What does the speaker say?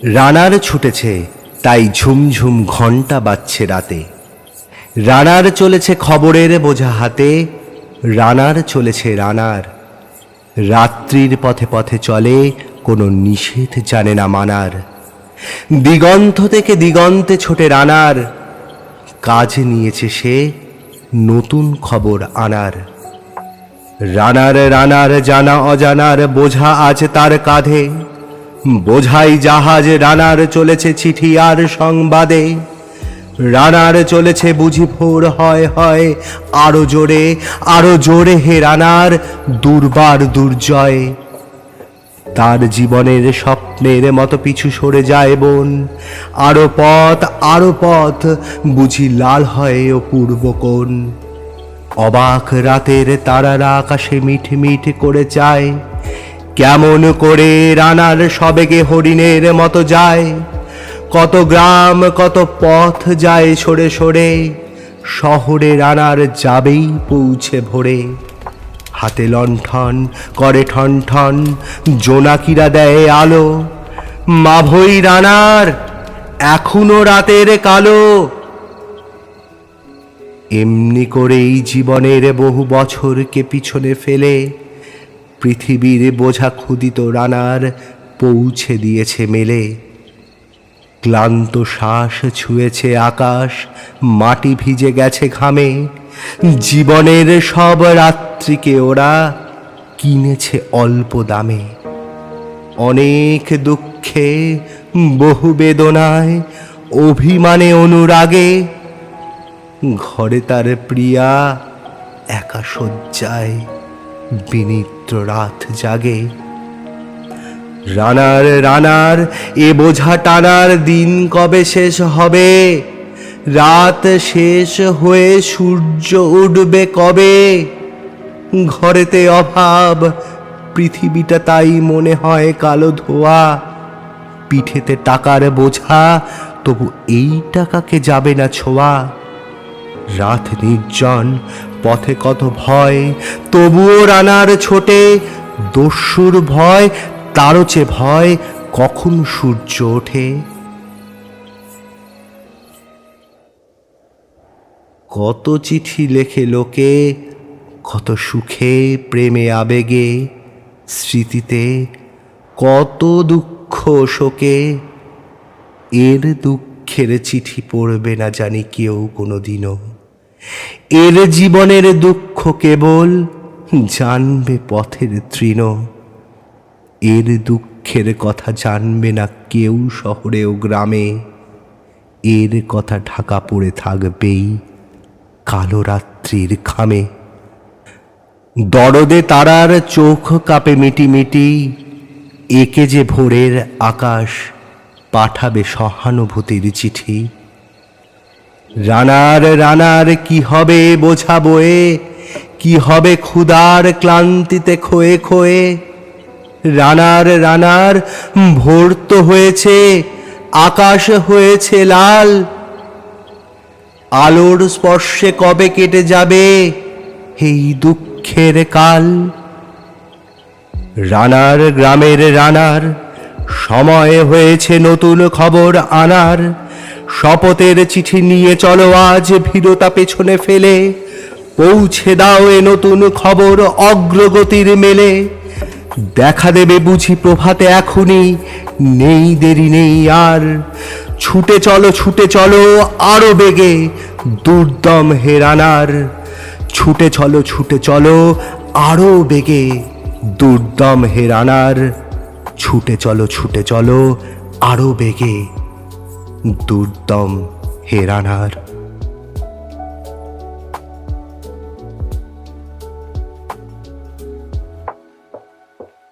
রানার ছুটেছে, তাই ঝুমঝুম ঘণ্টা বাজছে রাতে। রানার চলেছে খবরের বোঝা হাতে, রানার চলেছে রানার। রাত্রির পথে পথে চলে, কোনো নিষেধ জানে না মানার। দিগন্ত থেকে দিগন্তে ছোটে রানার, কাজ নিয়েছে সে নতুন খবর আনার। রানার রানার জানা অজানার বোঝা আছে তার কাঁধে, বোঝাই জাহাজ রানার চলেছে চিঠি আর সংবাদে। রানার চলেছে বুঝি ভোর হয় হয় আরো জোরে হে রানার দুর্বার দুর্জয়। তার জীবনের স্বপ্নের মতো পিছু সরে যায় বন, আরো পথ বুঝি লাল হয় অপূর্ব কোণ। অবাক রাতের তারারা আকাশে মিঠ মিঠ করে চায়, কেমন করে রানার সবেগে হরিণের মতো যায়। কত গ্রাম কত পথ যায় সরে সরে, শহরে রানার যাবেই পৌঁছে ভোরে। হাতে লণ্ঠন করে ঠন ঠন, জোনাকিরা দেয় আলো, মাভই রানার এখনো রাতের কালো। এমনি করেই জীবনের বহু বছরকে পিছনে ফেলে, পৃথিবীর বোঝা ক্ষুদিত রানার পৌঁছে দিয়েছে মেলে। ক্লান্ত শ্বাস ছুঁয়েছে আকাশ, মাটি ভিজে গেছে ঘামে। জীবনের সব রাত্রিকে ওরা কিনেছে অল্প দামে। অনেক দুঃখে বহু বেদনায় অভিমানে অনুরাগে, ঘরে তার প্রিয়া একা শয্যায় বিনিদ্র রাত জাগে। রানার রানার এ বোঝা টানার দিন কবে শেষ হবে? রাত শেষ হয়ে সূর্য উঠবে কবে? ঘরেতে অভাব, পৃথিবীটা তাই মনে হয় কালো ধোয়া। পিঠেতে টাকার বোঝা, তবু এই টাকাকে যাবে না ছোঁয়া। রাত নির্জন, পথে কত ভয়, তবুও রানার ছোটে। দস্যুর ভয়, তারও চেয়ে ভয় কখন সূর্য ওঠে। কত চিঠি লেখে লোকে, কত সুখে প্রেমে আবেগে স্মৃতিতে, কত দুঃখ শোকে। এর দুঃখের চিঠি পড়বে না জানি কেউ কোনোদিনও। এর জীবনের দুঃখ কেবল জানবে পথের তৃণ। এর দুঃখের কথা জানবে না কেউ শহরে ও গ্রামে। এর কথা ঢাকা পড়ে থাকবেই কালো রাত্রির খামে। দরদে তারার চোখ কাঁপে মিটি মিটি, একে যে ভোরের আকাশ পাঠাবে সহানুভূতির চিঠি। রানার রানার কি হবে বোঝা বয়ে, কি হবে ক্ষুধার ক্লান্তিতে ক্ষয়ে ক্ষয়ে। রানার রানার ভোর তো হয়েছে, আকাশ হয়েছে লাল। আলোর স্পর্শে কবে কেটে যাবে এই দুঃখের কাল। রানার গ্রামের রানার সময় হয়েছে নতুন খবর আনার। শপথের চিঠি নিয়ে চলো আজ ভীরতা পেছনে ফেলে, পৌঁছে দাও এ নতুন খবর অগ্রগতির মেলে। দেখা দেবে বুঝি প্রভাতে এখনই, নেই দেরি নেই আর। ছুটে চলো আরো বেগে দুর্দম হে রানার। ছুটে চলো আরো বেগে দুর্দম হে রানার। ছুটে চলো আরো বেগে দুর্দম হে রানার।